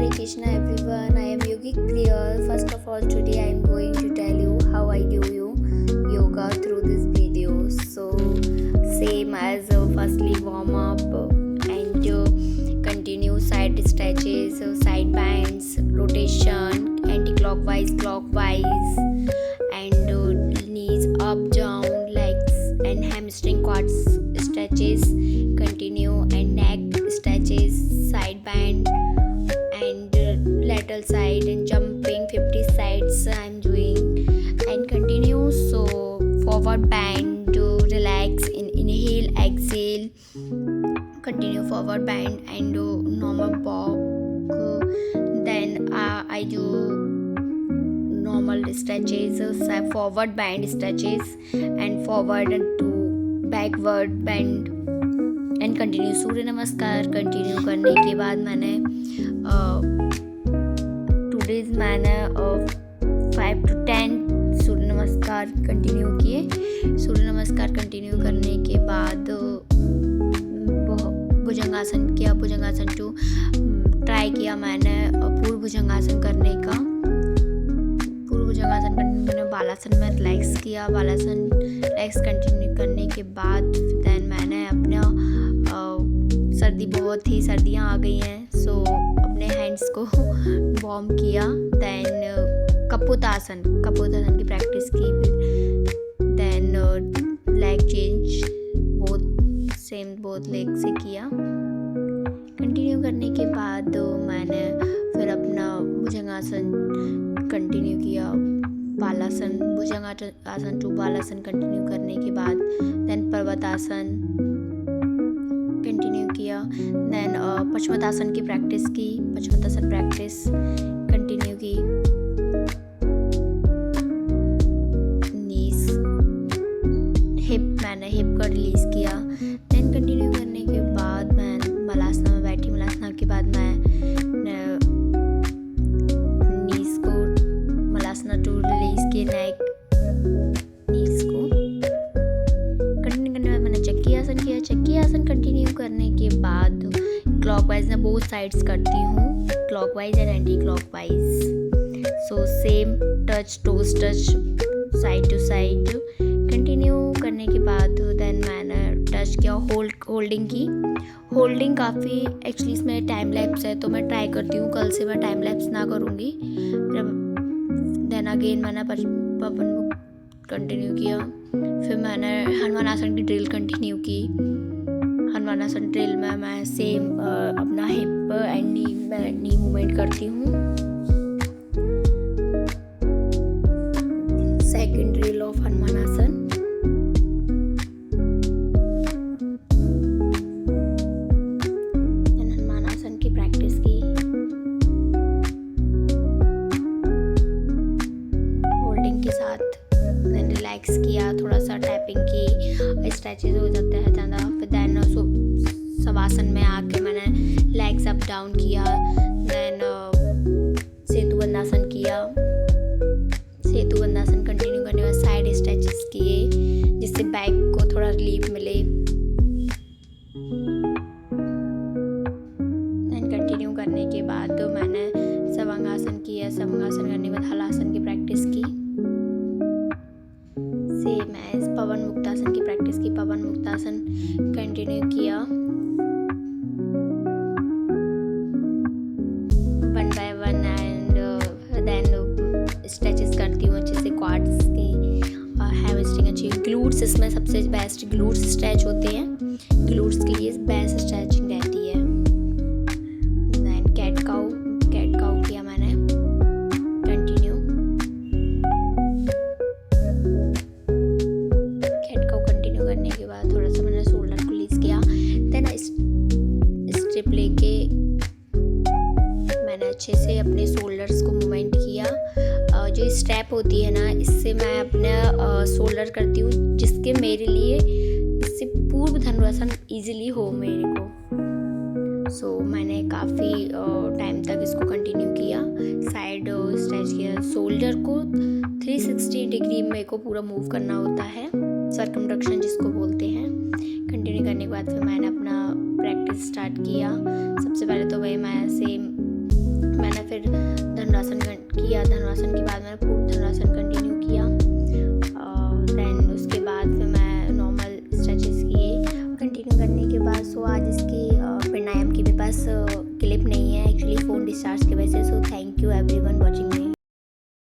Hare Krishna everyone, I am Yogic Priyal. First of all, today I am going to tell you how I do yoga through this video. So, same as firstly warm up and continue side stretches, side bends, rotation, anti-clockwise, clockwise, and knees up, down, legs and hamstring quads stretches, continue, and neck stretches, side bend and lateral side and jumping 50 sides I'm doing, and continue. So forward bend, relax, inhale, exhale, continue forward bend and normal walk. Then I do normal stretches, forward bend stretches and forward to backward bend and continue. Surya Namaskar continue करने के बाद मैंने 2 days मैंने 5 to 10 Surya Namaskar continue किए. सूर्य Namaskar continue करने के बाद भुजंगासन किया. भुजंगासन 2 ट्राई किया मैंने पूर्व भुजंगासन करने का. पूर्व भुजंगासन करने मैंने बालासन में रिलैक्स किया. बालासन रिलैक्स कंटिन्यू करने के बाद देन मैंने अपना सर्दी बहुत ही सर्दियाँ आ गई हैं सो अपने हैंड्स को वार्म किया. देन कपोतासन की प्रैक्टिस की. Then leg change both leg से किया. कंटिन्यू करने के बाद मैंने फिर अपना भुजंगासन कंटिन्यू किया. बालासन भुजंगासन 2 बालासन कंटिन्यू करने के बाद देन पर्वतासन कंटिन्यू किया. देन पश्चिमोत्तासन की प्रैक्टिस की. पश्चिमोत्तासन प्रैक्टिस कंटिन्यू की. नीज मैंने हिप को रिलीज किया. देन कंटिन्यू करने के बाद मैं मलासना में बैठी. मलासना के बाद मैं नीज को मलासना 2 रिलीज किए. नेक नीज को कंटिन्यू करने के बाद मैंने चक्की आसन किया. चक्की आसन कंटिन्यू करने के बाद क्लॉकवाइज में बोथ साइड्स करती हूँ, clockwise and anti clockwise. So same touch, toes touch, side to side. Continue करने के बाद देन मैंने टच किया. होल्डिंग की. होल्डिंग काफ़ी एक्चुअली इसमें टाइम लैप्स है तो मैं ट्राई करती हूँ कल से मैं टाइम लैप्स ना करूँगी. देन अगेन मैंने पवन कंटिन्यू किया. फिर मैंने हनुमान आसन की ड्रिल कंटिन्यू की. हनुमान आसन ड्रिल में मैं सेम अपना हिप एंड नी मूवमेंट करती हूँ. सेकंड ड्रिल ऑफ हनुमान आसन. हनुमान आसन की प्रैक्टिस की. होल्डिंग के साथ देन रिलैक्स किया. थोड़ा सा टैपिंग की. स्ट्रेचेज हो जाते हैं ज़्यादा. फिर देन शवासन में आके मैंने लेग्स अप डाउन किया. देन सेतुबंधासन किया. सेतुबंधासन कंटिन्यू करने के बाद साइड स्ट्रेचेस किए जिससे बैक को थोड़ा रिलीफ मिले. देन कंटिन्यू करने के बाद मैंने सवंगासन किया. सवंगासन करने के बाद हलासन की प्रैक्टिस की. सेम एज पवन मुक्तासन की प्रैक्टिस की. पवन मुक्तासन कंटिन्यू किया. 1 by 1 एंड देन स्ट्रेचेस करती हूँ अच्छे से. क्वाड्स की हैमस्ट्रिंग अच्छी. ग्लूट्स इसमें सबसे बेस्ट ग्लूट्स स्ट्रेच होते हैं. ग्लूट्स के लिए बेस्ट स्ट्रेचिंग रहती है. देन कैट काउ किया मैंने कंटिन्यू. करने के बाद थोड़ा सा मैंने शोल्डर को रिलीज किया. देन स्ट्रिप लेके मैंने अच्छे से अपने शोल्डर्स को मूवमेंट किया. जो स्टेप होती है ना इससे मैं अपने शोल्डर करती हूँ जिसके मेरे लिए इससे पूर्व धनुरासन इजीली हो मेरे को. सो मैंने काफ़ी टाइम तक इसको कंटिन्यू किया. साइड स्ट्रेच किया. शोल्डर को 360 डिग्री मेरे को पूरा मूव करना होता है. सर्कमडक्शन जिसको बोलते हैं. कंटिन्यू करने के बाद फिर मैंने अपना प्रैक्टिस स्टार्ट किया. सबसे पहले तो वही मैं सेम फिर धनुरासन किया। धनुरासन के बाद मैंने पूर्ण धनुरासन कंटिन्यू किया। दैन उसके बाद फिर मैं नॉर्मल स्ट्रेचेस किए कंटिन्यू करने के बाद। सो आज इसकी प्राणायाम की मेरे पास क्लिप नहीं है एक्चुअली फ़ोन डिस्चार्ज की वजह से। So thank you everyone watching.